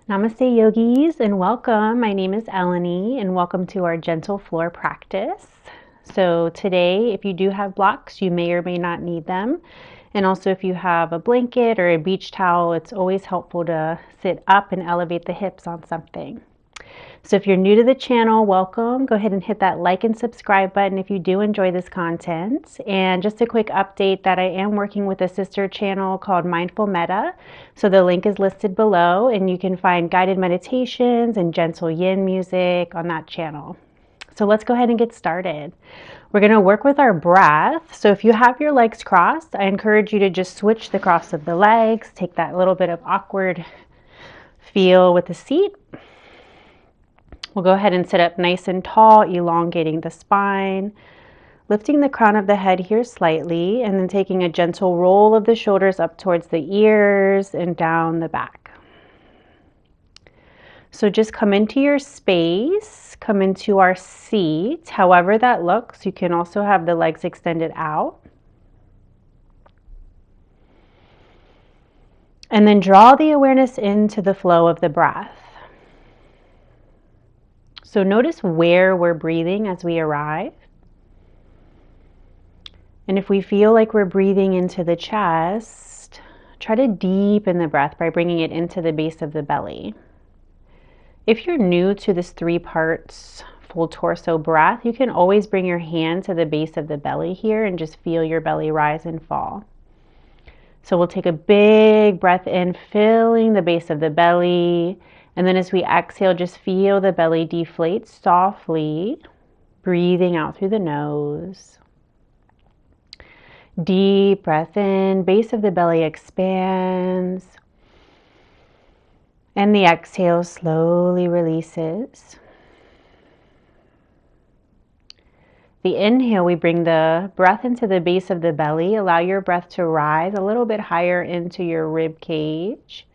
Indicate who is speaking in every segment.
Speaker 1: Namaste yogis and welcome. My name is Eleni and welcome to our gentle floor practice. So today, if you do have blocks, you may or may not need them. And also if you have a blanket or a beach towel, it's always helpful to sit up and elevate the hips on something. So if you're new to the channel, welcome. Go ahead and hit that like and subscribe button if you do enjoy this content. And just a quick update that I am working with a sister channel called Mindful Metta. So the link is listed below and you can find guided meditations and gentle yin music on that channel. So let's go ahead and get started. We're going to work with our breath. So if you have your legs crossed, I encourage you to just switch the cross of the legs. Take that little bit of awkward feel with the seat. We'll go ahead and sit up nice and tall, elongating the spine, lifting the crown of the head here slightly, and then taking a gentle roll of the shoulders up towards the ears and down the back. So just come into your space, come into our seat, however that looks. You can also have the legs extended out. And then draw the awareness into the flow of the breath. So notice where we're breathing as we arrive. And if we feel like we're breathing into the chest, try to deepen the breath by bringing it into the base of the belly. If you're new to this 3 parts full torso breath, you can always bring your hand to the base of the belly here and just feel your belly rise and fall. So we'll take a big breath in, filling the base of the belly. And then as we exhale, just feel the belly deflate softly, breathing out through the nose. Deep breath in, base of the belly expands. And the exhale slowly releases. The inhale, we bring the breath into the base of the belly. Allow your breath to rise a little bit higher into your rib cage.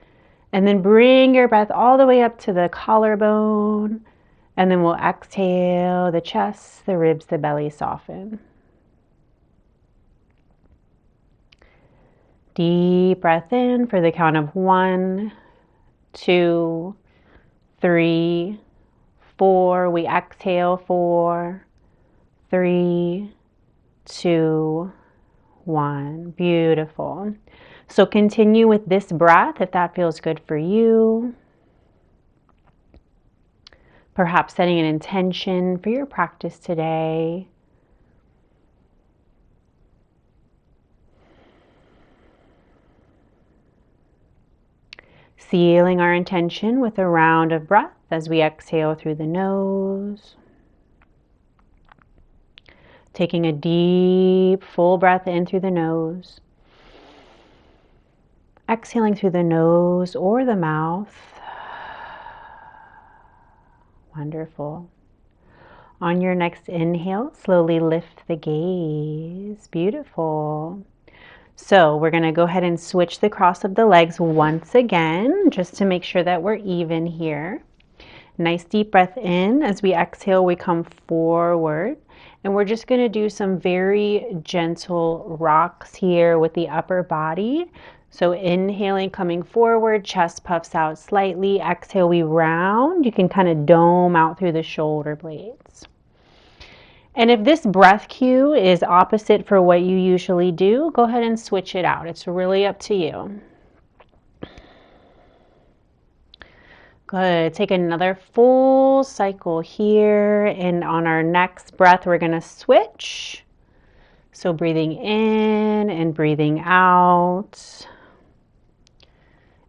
Speaker 1: And then bring your breath all the way up to the collarbone. And then we'll exhale, the chest, the ribs, the belly soften. Deep breath in for the count of 1, 2, 3, 4. We exhale 4, 3, 2, 1. Beautiful. So continue with this breath if that feels good for you. Perhaps setting an intention for your practice today. Sealing our intention with a round of breath as we exhale through the nose. Taking a deep, full breath in through the nose. Exhaling through the nose or the mouth. Wonderful. On your next inhale, slowly lift the gaze. Beautiful. So we're going to go ahead and switch the cross of the legs once again, just to make sure that we're even here. Nice deep breath in. As we exhale, we come forward. And we're just going to do some very gentle rocks here with the upper body. So inhaling, coming forward, chest puffs out slightly. Exhale, we round. You can kind of dome out through the shoulder blades. And if this breath cue is opposite for what you usually do, go ahead and switch it out. It's really up to you. Good. Take another full cycle here. And on our next breath, we're going to switch. So breathing in and breathing out.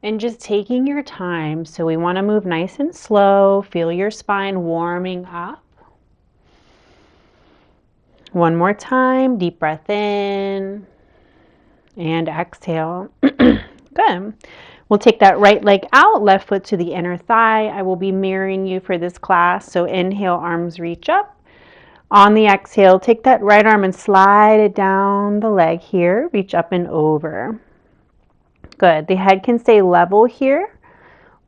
Speaker 1: And just taking your time. So we want to move nice and slow. Feel your spine warming up. One more time. Deep breath in. And exhale. Good. We'll take that right leg out, left foot to the inner thigh. I will be mirroring you for this class. So inhale, arms reach up. On the exhale, take that right arm and slide it down the leg here. Reach up and over. Good. The head can stay level here,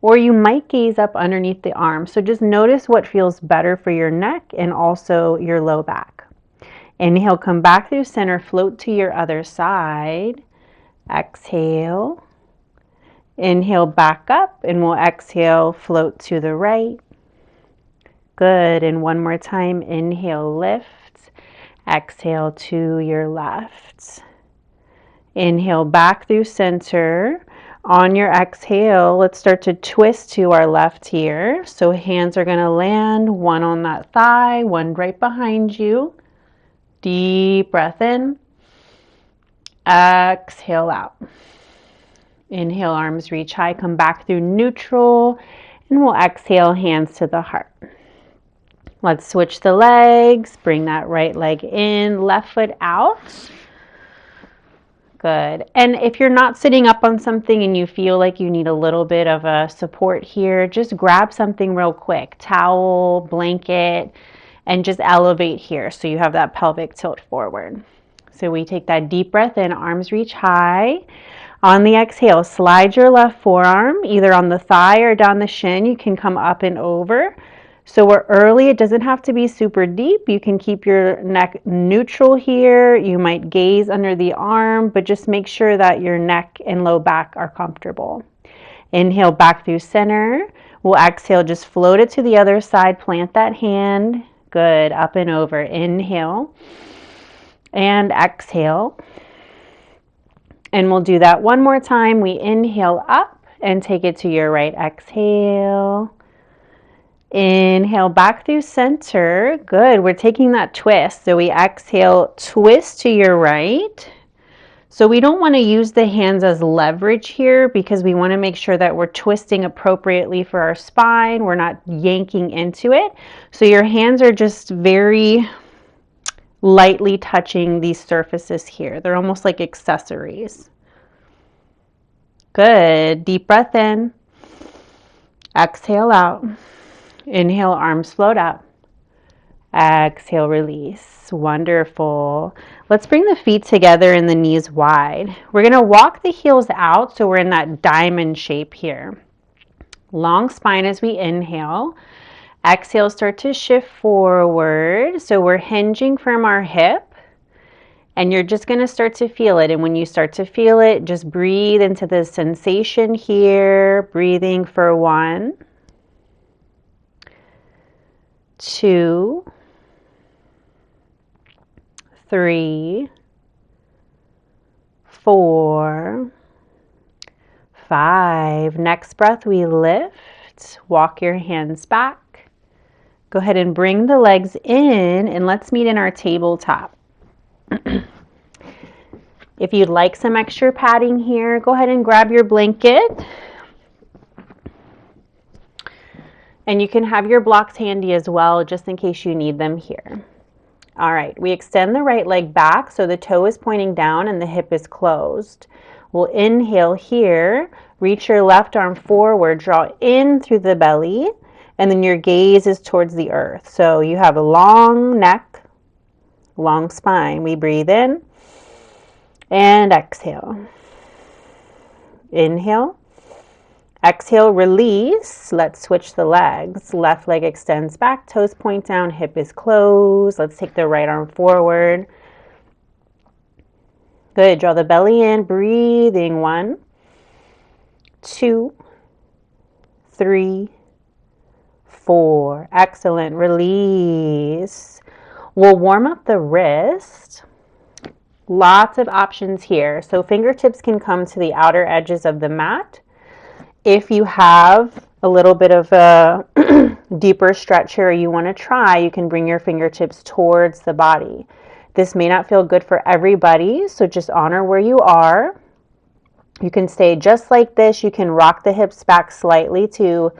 Speaker 1: or you might gaze up underneath the arm. So just notice what feels better for your neck and also your low back. Inhale, come back through center, float to your other side. Exhale. Inhale back up, and we'll exhale, float to the right. Good. And one more time. Inhale, lift. Exhale to your left. Inhale back through center. On your exhale, let's start to twist to our left here. So hands are going to land, one on that thigh, one right behind you. Deep breath in. Exhale out. Inhale, arms reach high, come back through neutral, and we'll exhale, hands to the heart. Let's switch the legs. Bring that right leg in, left foot out. Good. And if you're not sitting up on something and you feel like you need a little bit of a support here, just grab something real quick, towel, blanket, and just elevate here so you have that pelvic tilt forward. So we take that deep breath in, arms reach high. On the exhale, slide your left forearm either on the thigh or down the shin. You can come up and over. So we're early. It doesn't have to be super deep. You can keep your neck neutral here. You might gaze under the arm, but just make sure that your neck and low back are comfortable. Inhale back through center. We'll exhale, just float it to the other side. Plant that hand. Good. Up and over. Inhale and exhale. And we'll do that one more time. We inhale up and take it to your right. Exhale. Inhale back through center. Good. We're taking that twist. So we exhale, twist to your right. So we don't want to use the hands as leverage here because we want to make sure that we're twisting appropriately for our spine. We're not yanking into it. So your hands are just very lightly touching these surfaces here. They're almost like accessories. Good. Deep breath in. Exhale out. Inhale, arms float up. Exhale, release. Wonderful. Let's bring the feet together and the knees wide. We're going to walk the heels out so we're in that diamond shape here. Long spine as we inhale. Exhale, start to shift forward. So we're hinging from our hip. And you're just going to start to feel it. And when you start to feel it, just breathe into the sensation here. Breathing for 1, 2, 3, 4, 5. Next breath, we lift. Walk your hands back. Go ahead and bring the legs in, and let's meet in our tabletop. If you'd like some extra padding here, go ahead and grab your blanket. And you can have your blocks handy as well, just in case you need them here. All right, we extend the right leg back so the toe is pointing down and the hip is closed. We'll inhale here, reach your left arm forward, draw in through the belly, and then your gaze is towards the earth. So you have a long neck, long spine. We breathe in and exhale. Inhale. Exhale, release. Let's switch the legs. Left leg extends back, toes point down, hip is closed. Let's take the right arm forward. Good. Draw the belly in, breathing. 1, 2, 3, 4. Excellent. Release. We'll warm up the wrist. Lots of options here. So fingertips can come to the outer edges of the mat. If you have a little bit of a deeper stretch here you want to try, you can bring your fingertips towards the body. This may not feel good for everybody, so just honor where you are. You can stay just like this. You can rock the hips back slightly to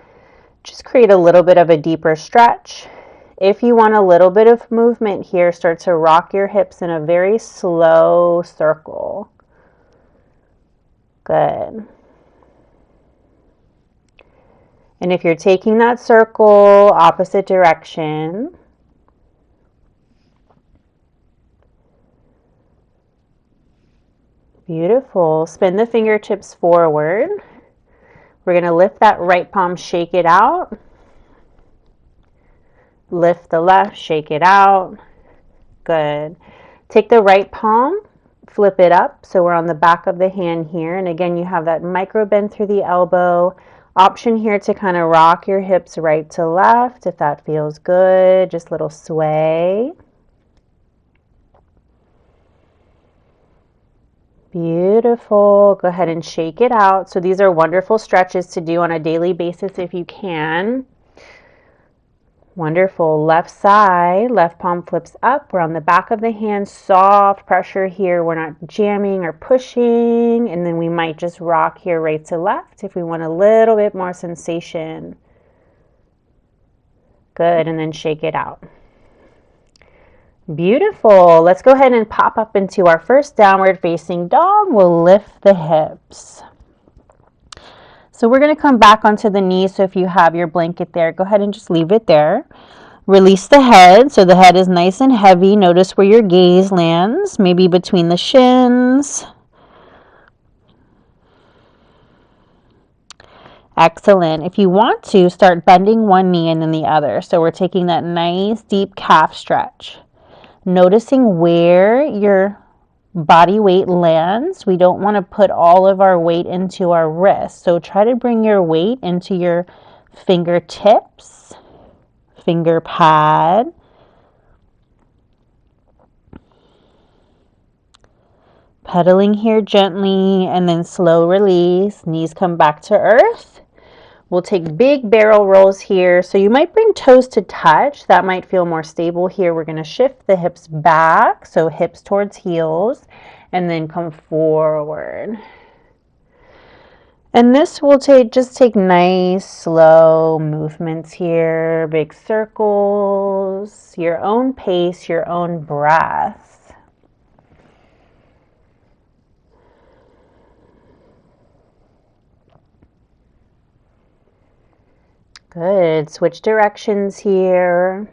Speaker 1: just create a little bit of a deeper stretch. If you want a little bit of movement here, start to rock your hips in a very slow circle. Good. And if you're taking that circle, opposite direction. Beautiful. Spin the fingertips forward. We're going to lift that right palm, shake it out. Lift the left, shake it out. Good. Take the right palm, flip it up. So we're on the back of the hand here. And again, you have that micro bend through the elbow. Option here to kind of rock your hips right to left if that feels good. Just a little sway. Beautiful. Go ahead and shake it out. So these are wonderful stretches to do on a daily basis if you can. Wonderful. Left side, left palm flips up. We're on the back of the hand, soft pressure here. We're not jamming or pushing. And then we might just rock here right to left if we want a little bit more sensation. Good. And then shake it out. Beautiful. Let's go ahead and pop up into our first downward facing dog. We'll lift the hips. So we're going to come back onto the knees. So if you have your blanket there, go ahead and just leave it there. Release the head. So the head is nice and heavy. Notice where your gaze lands, maybe between the shins. Excellent. If you want to, start bending one knee and then the other. So we're taking that nice deep calf stretch. Noticing where your body weight lands. We don't want to put all of our weight into our wrists. So try to bring your weight into your fingertips, finger pad. Pedaling here gently and then slow release. Knees come back to earth. We'll take big barrel rolls here. So you might bring toes to touch. That might feel more stable here. We're going to shift the hips back. So hips towards heels and then come forward. And this will just take nice, slow movements here. Big circles, your own pace, your own breath. Good. Switch directions here.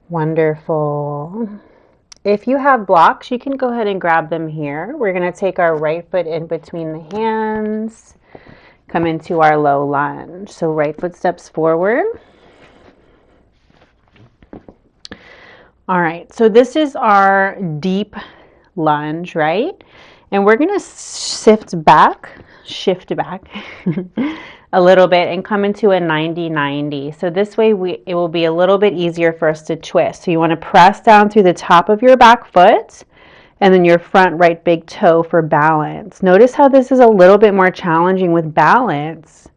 Speaker 1: Wonderful. If you have blocks, you can go ahead and grab them here. We're going to take our right foot in between the hands, come into our low lunge. So right foot steps forward. All right, so this is our deep lunge, right? And we're going to shift back a little bit and come into a 90-90. So this way it will be a little bit easier for us to twist. So you want to press down through the top of your back foot and then your front right big toe for balance. Notice how this is a little bit more challenging with balance.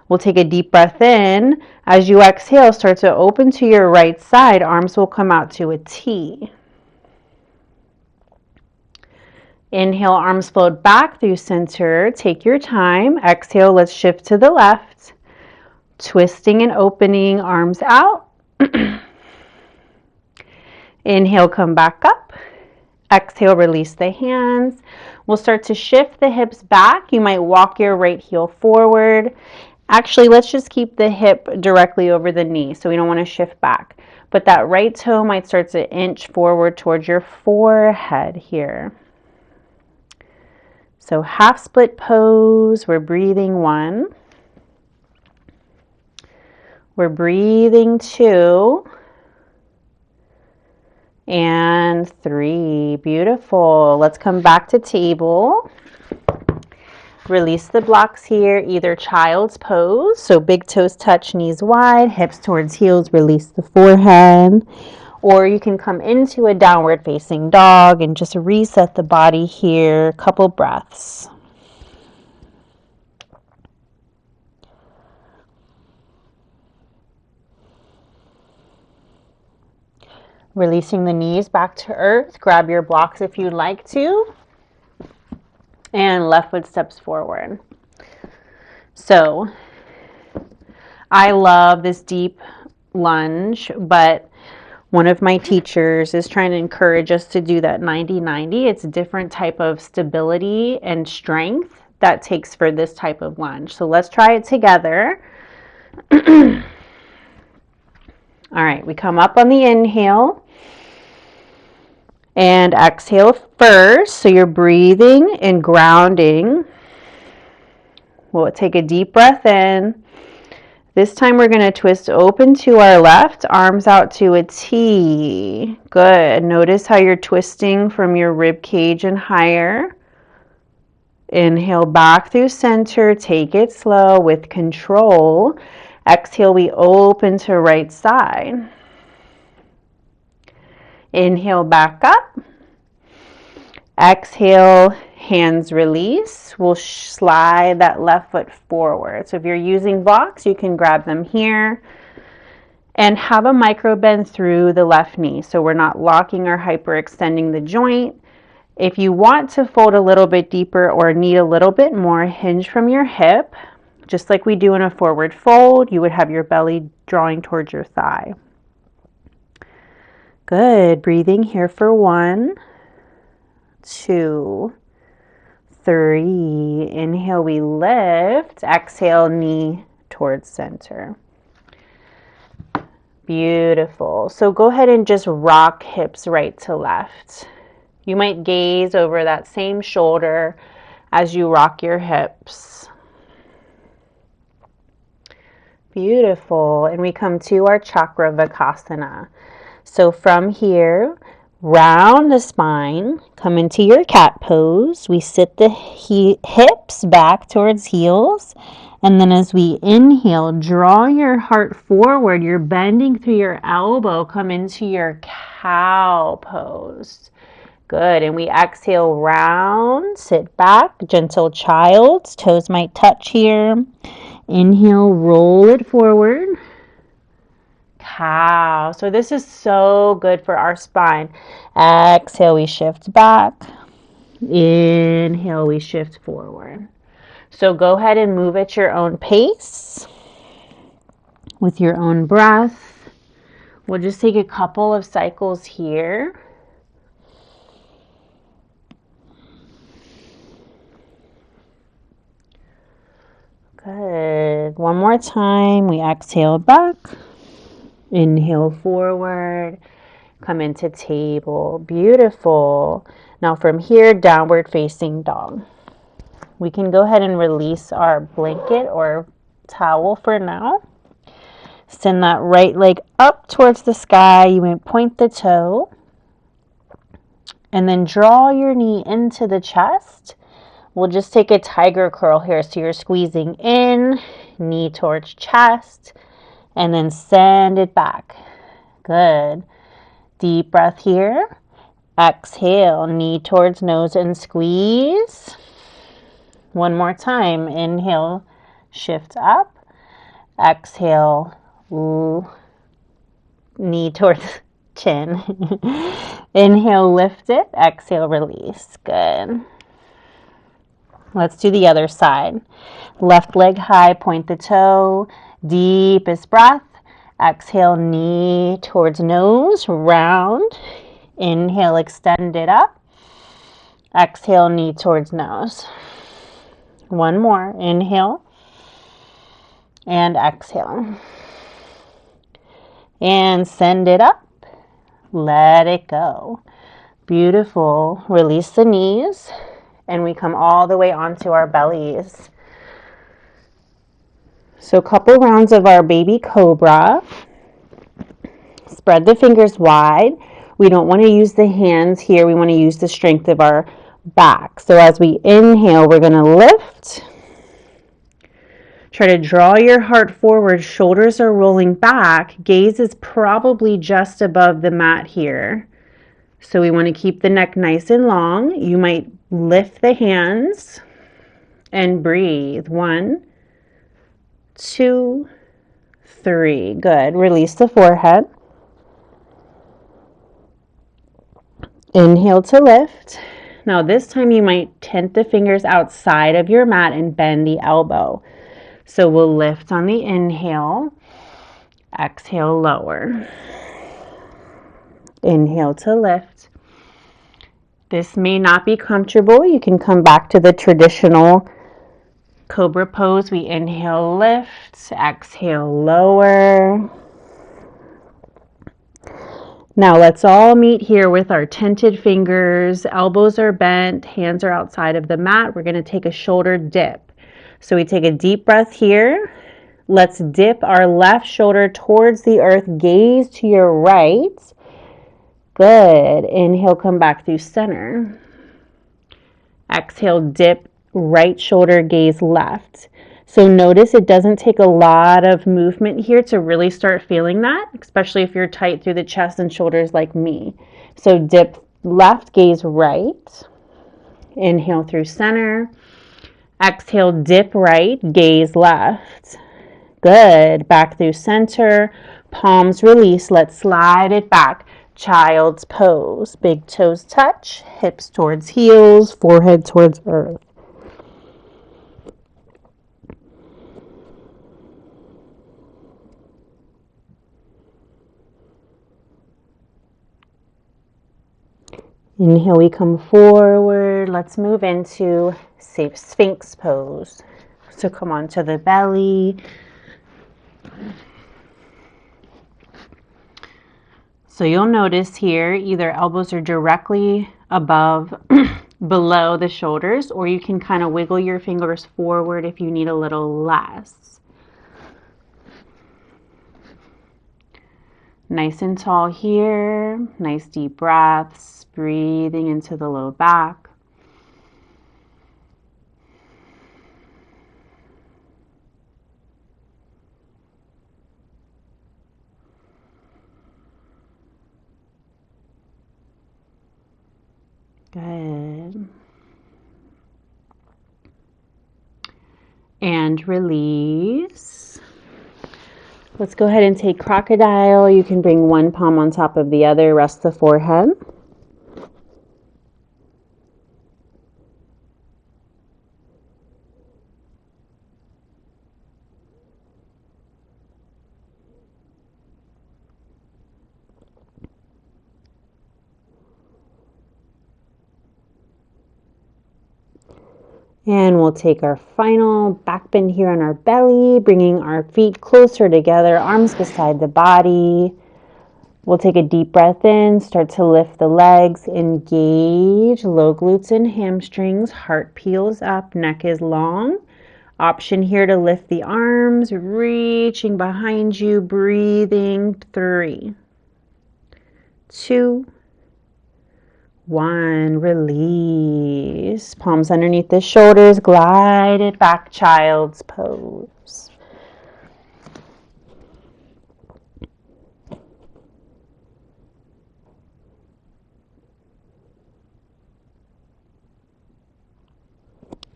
Speaker 1: We'll take a deep breath in. As you exhale, start to open to your right side. Arms will come out to a T. Inhale, arms float back through center. Take your time. Exhale, let's shift to the left. Twisting and opening, arms out. Inhale, come back up. Exhale, release the hands. We'll start to shift the hips back. You might walk your right heel forward. Actually, let's just keep the hip directly over the knee, so we don't want to shift back. But that right toe might start to inch forward towards your forehead here. So half split pose, we're breathing 1. We're breathing 2. And 3. Beautiful. Let's come back to table. Release the blocks here, either child's pose, so big toes touch, knees wide, hips towards heels, release the forehead. Or you can come into a downward facing dog and just reset the body here, couple breaths. Releasing the knees back to earth. Grab your blocks if you'd like to. And left foot steps forward. So I love this deep lunge, but one of my teachers is trying to encourage us to do that 90-90. It's a different type of stability and strength that takes for this type of lunge. So let's try it together. All right, we come up on the inhale. And exhale first. So you're breathing and grounding. We'll take a deep breath in. This time we're going to twist open to our left, arms out to a T. Good. Notice how you're twisting from your rib cage and higher. Inhale back through center. Take it slow with control. Exhale, we open to right side. Inhale back up. Exhale, hands release. We'll slide that left foot forward. So if you're using blocks, you can grab them here and have a micro bend through the left knee. So we're not locking or hyperextending the joint. If you want to fold a little bit deeper or need a little bit more, hinge from your hip. Just like we do in a forward fold, you would have your belly drawing towards your thigh. Good. Breathing here for 1, 2, 3. Inhale, we lift. Exhale, knee towards center. Beautiful. So go ahead and just rock hips right to left. You might gaze over that same shoulder as you rock your hips. Beautiful. And we come to our chakra vakasana. So from here, round the spine, come into your cat pose. We sit the hips back towards heels. And then as we inhale, draw your heart forward. You're bending through your elbow. Come into your cow pose. Good. And we exhale, round, sit back, gentle child. Toes might touch here. Inhale, roll it forward. Cow. So this is so good for our spine. Exhale, we shift back. Inhale, we shift forward. So go ahead and move at your own pace with your own breath. We'll just take a couple of cycles here. Good. One more time. We exhale back. Inhale forward. Come into table. Beautiful. Now from here, downward facing dog. We can go ahead and release our blanket or towel for now. Send that right leg up towards the sky. You may point the toe. And then draw your knee into the chest. We'll just take a tiger curl here. So you're squeezing in, knee towards chest, and then send it back. Good. Deep breath here. Exhale, knee towards nose and squeeze. One more time. Inhale, shift up. Exhale, knee towards chin. Inhale, lift it. Exhale, release. Good. Let's do the other side. Left leg high, point the toe. Deepest breath. Exhale, knee towards nose, round. Inhale, extend it up. Exhale, knee towards nose. One more. Inhale. And exhale. And send it up. Let it go. Beautiful. Release the knees. And we come all the way onto our bellies. So a couple rounds of our baby cobra. Spread the fingers wide. We don't want to use the hands here. We want to use the strength of our back. So as we inhale, we're going to lift. Try to draw your heart forward. Shoulders are rolling back. Gaze is probably just above the mat here. So we want to keep the neck nice and long. You might lift the hands and breathe. 1, 2, 3. Good. Release the forehead. Inhale to lift. Now this time you might tent the fingers outside of your mat and bend the elbow. So we'll lift on the inhale. Exhale, lower. Inhale to lift. This may not be comfortable. You can come back to the traditional Cobra pose. We inhale, lift. Exhale, lower. Now let's all meet here with our tented fingers. Elbows are bent. Hands are outside of the mat. We're going to take a shoulder dip. So we take a deep breath here. Let's dip our left shoulder towards the earth. Gaze to your right. Good. Inhale, come back through center. Exhale, dip right shoulder, gaze left. So notice it doesn't take a lot of movement here to really start feeling that, especially if you're tight through the chest and shoulders like me. So dip left, gaze right. Inhale through center. Exhale, dip right, gaze left. Good. Back through center. Palms release. Let's slide it back. Child's pose. Big toes touch. Hips towards heels. Forehead towards earth. Inhale, we come forward. Let's move into safe Sphinx pose. So come onto the belly. So you'll notice here, either elbows are directly above, below the shoulders, or you can kind of wiggle your fingers forward if you need a little less. Nice and tall here. Nice deep breaths, breathing into the low back. Good. And release. Let's go ahead and take crocodile. You can bring one palm on top of the other, rest the forehead. And we'll take our final back bend here on our belly, bringing our feet closer together, arms beside the body. We'll take a deep breath in, start to lift the legs, engage low glutes and hamstrings, heart peels up, neck is long. Option here to lift the arms, reaching behind you, breathing. 3, 2, 1, release. Palms underneath the shoulders, glide it back, child's pose.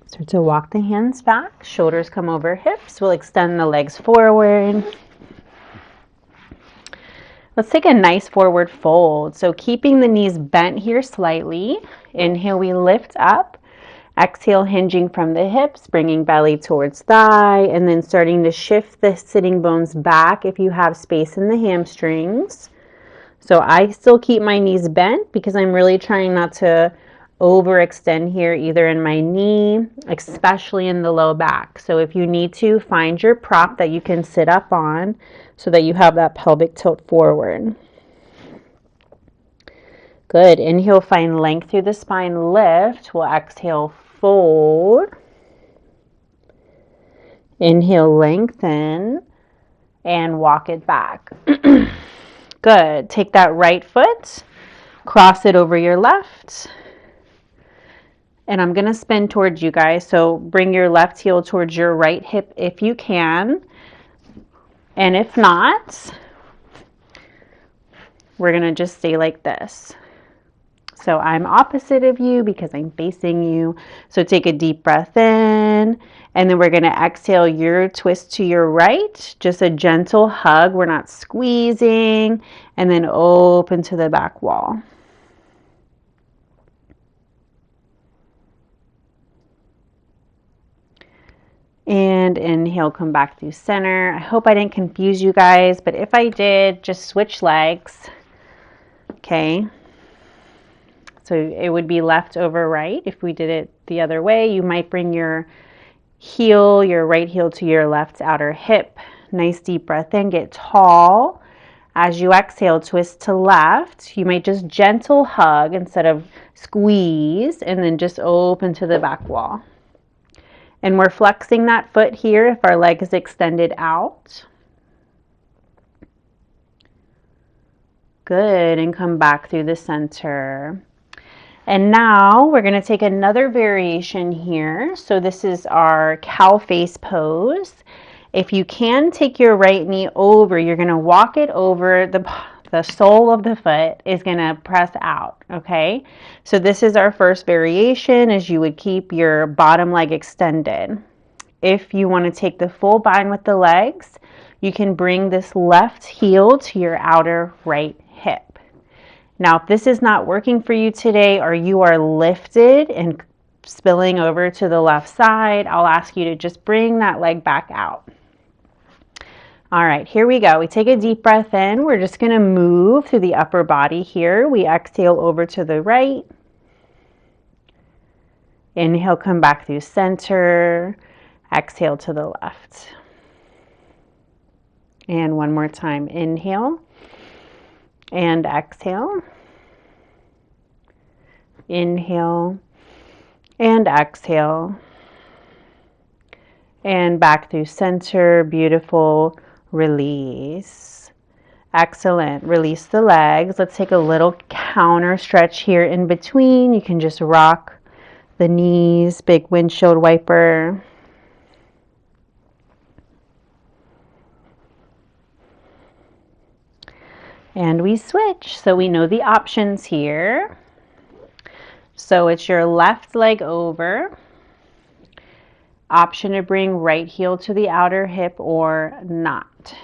Speaker 1: Start to walk the hands back, shoulders come over hips. We'll extend the legs forward. Let's take a nice forward fold. So keeping the knees bent here slightly. Inhale, we lift up. Exhale, hinging from the hips, bringing belly towards thigh, and then starting to shift the sitting bones back if you have space in the hamstrings. So I still keep my knees bent because I'm really trying not to overextend here either in my knee, especially in the low back. So if you need to, find your prop that you can sit up on so that you have that pelvic tilt forward. Good. Inhale, find length through the spine, lift. We'll exhale, fold. Inhale, lengthen, and walk it back. Good. Take that right foot, cross it over your left. And I'm going to spin towards you guys. So bring your left heel towards your right hip if you can. And if not, we're going to just stay like this. So I'm opposite of you because I'm facing you. So take a deep breath in. And then we're going to exhale your twist to your right. Just a gentle hug. We're not squeezing. And then open to the back wall. And inhale, come back through center. I hope I didn't confuse you guys, but if I did, just switch legs. Okay. So it would be left over right. If we did it the other way, you might bring your heel, your right heel to your left outer hip. Nice deep breath in, get tall. As you exhale, twist to left. You might just gentle hug instead of squeeze, and then just open to the back wall. And we're flexing that foot here if our leg is extended out. Good, and come back through the center. And now we're going to take another variation here. So this is our cow face pose. If you can take your right knee over, you're going to walk it over, the sole of the foot is going to press out, okay? So this is our first variation, as you would keep your bottom leg extended. If you want to take the full bind with the legs, you can bring this left heel to your outer right hip. Now, if this is not working for you today, or you are lifted and spilling over to the left side, I'll ask you to just bring that leg back out. All right, here we go. We take a deep breath in. We're just going to move through the upper body here. We exhale over to the right. Inhale, come back through center. Exhale to the left. And one more time. Inhale and exhale. Inhale and exhale. And back through center. Beautiful. Release. Excellent. Release the legs. Let's take a little counter stretch here in between. You can just rock the knees, big windshield wiper. And we switch. So we know the options here. So it's your left leg over. Option to bring right heel to the outer hip or not.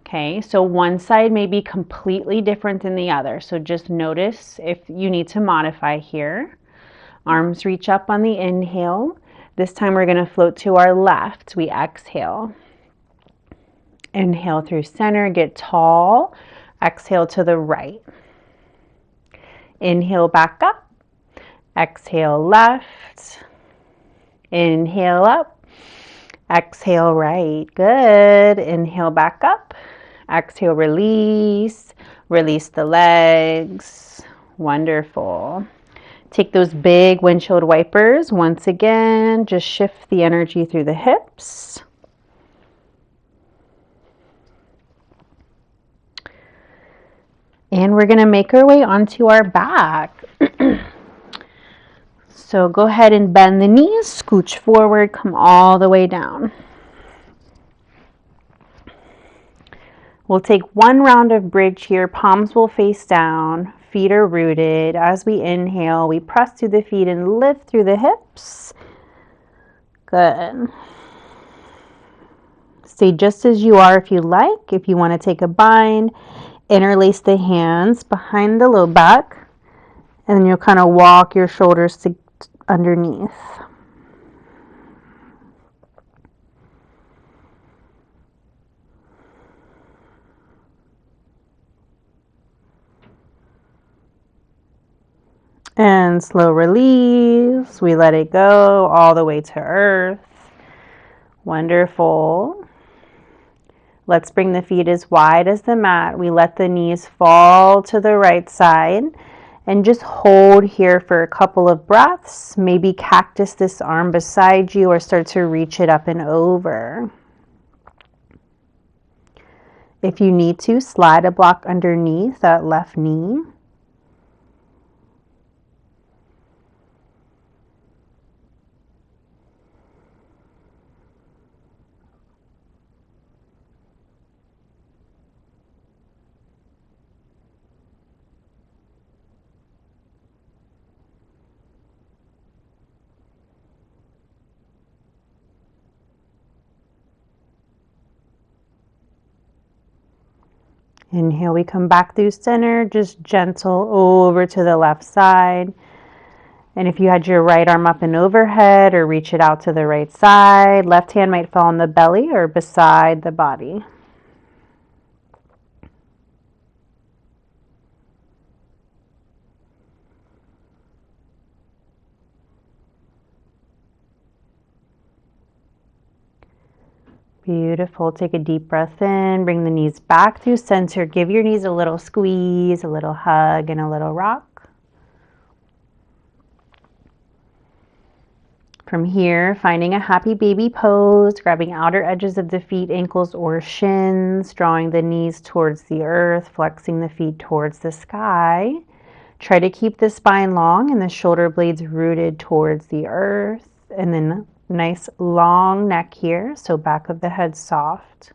Speaker 1: Okay, so one side may be completely different than the other. So just notice if you need to modify here. Arms reach up on the inhale. This time we're going to float to our left. We exhale. Inhale through center, get tall. Exhale to the right. Inhale back up. Exhale left. Inhale up. Exhale right. Good. Inhale back up. Exhale, release. Release the legs. Wonderful. Take those big windshield wipers. Once again, just shift the energy through the hips. And we're going to make our way onto our back. So go ahead and bend the knees, scooch forward, come all the way down. We'll take one round of bridge here. Palms will face down, feet are rooted. As we inhale, we press through the feet and lift through the hips. Good. Stay just as you are if you like. If you want to take a bind, interlace the hands behind the low back, and then you'll kind of walk your shoulders underneath. And slow release. We let it go all the way to earth. Wonderful. Let's bring the feet as wide as the mat. We let the knees fall to the right side and just hold here for a couple of breaths. Maybe cactus this arm beside you or start to reach it up and over. If you need to, slide a block underneath that left knee. Inhale, we come back through center, just gentle over to the left side. And if you had your right arm up and overhead or reach it out to the right side, left hand might fall on the belly or beside the body. Beautiful. Take a deep breath in, bring the knees back through center. Give your knees a little squeeze, a little hug, and a little rock. From here, finding a happy baby pose, grabbing outer edges of the feet, ankles, or shins, drawing the knees towards the earth, flexing the feet towards the sky. Try to keep the spine long and the shoulder blades rooted towards the earth. And then nice long neck here, so back of the head soft.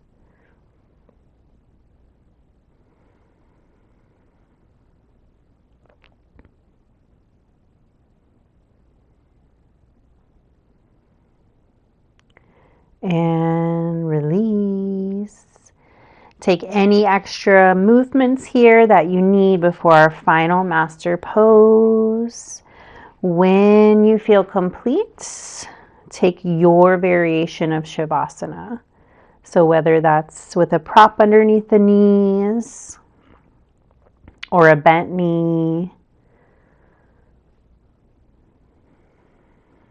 Speaker 1: And release. Take any extra movements here that you need before our final master pose. When you feel complete, take your variation of Shavasana. So whether that's with a prop underneath the knees or a bent knee,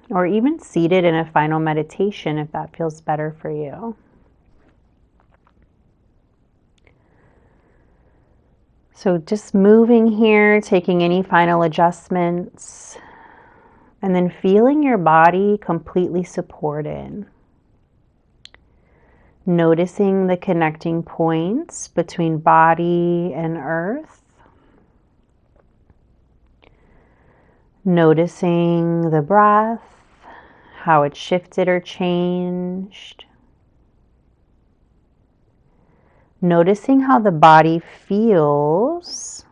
Speaker 1: or even seated in a final meditation if that feels better for you. So just moving here, taking any final adjustments, and then feeling your body completely supported. Noticing the connecting points between body and earth. Noticing the breath, how it shifted or changed. Noticing how the body feels.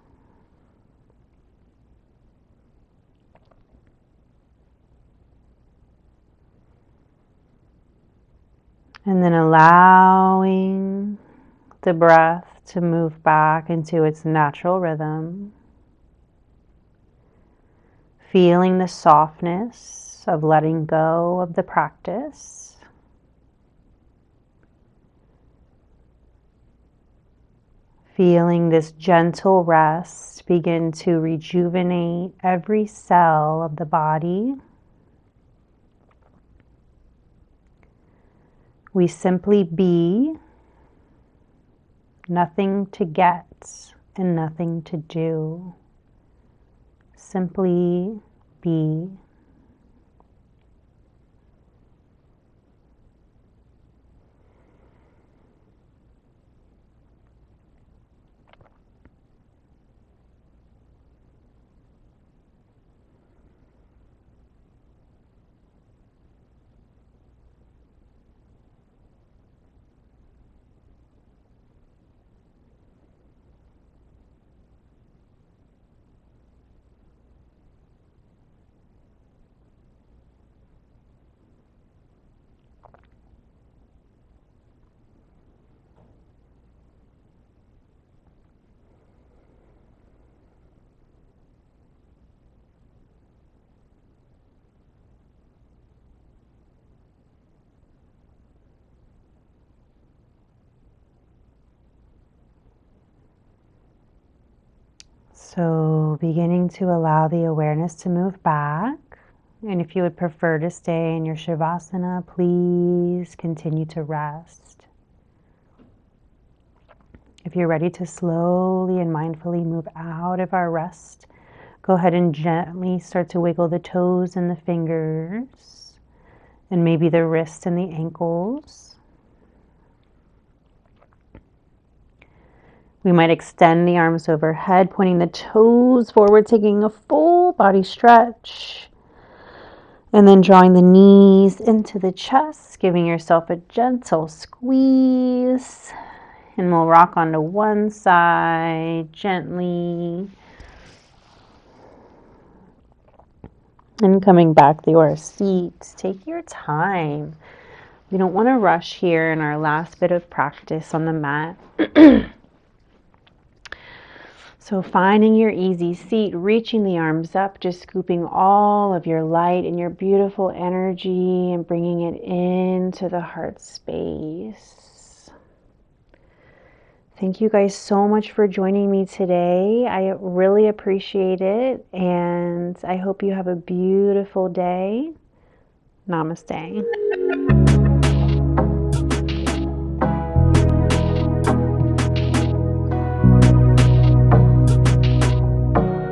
Speaker 1: And then allowing the breath to move back into its natural rhythm. Feeling the softness of letting go of the practice. Feeling this gentle rest begin to rejuvenate every cell of the body. We simply be, nothing to get and nothing to do. Simply be. So beginning to allow the awareness to move back. And if you would prefer to stay in your Shavasana, please continue to rest. If you're ready to slowly and mindfully move out of our rest, go ahead and gently start to wiggle the toes and the fingers, and maybe the wrists and the ankles. We might extend the arms overhead, pointing the toes forward, taking a full body stretch. And then drawing the knees into the chest, giving yourself a gentle squeeze. And we'll rock onto one side gently. And coming back to our seats, take your time. We don't want to rush here in our last bit of practice on the mat. So finding your easy seat, reaching the arms up, just scooping all of your light and your beautiful energy and bringing it into the heart space. Thank you guys so much for joining me today. I really appreciate it, and I hope you have a beautiful day. Namaste.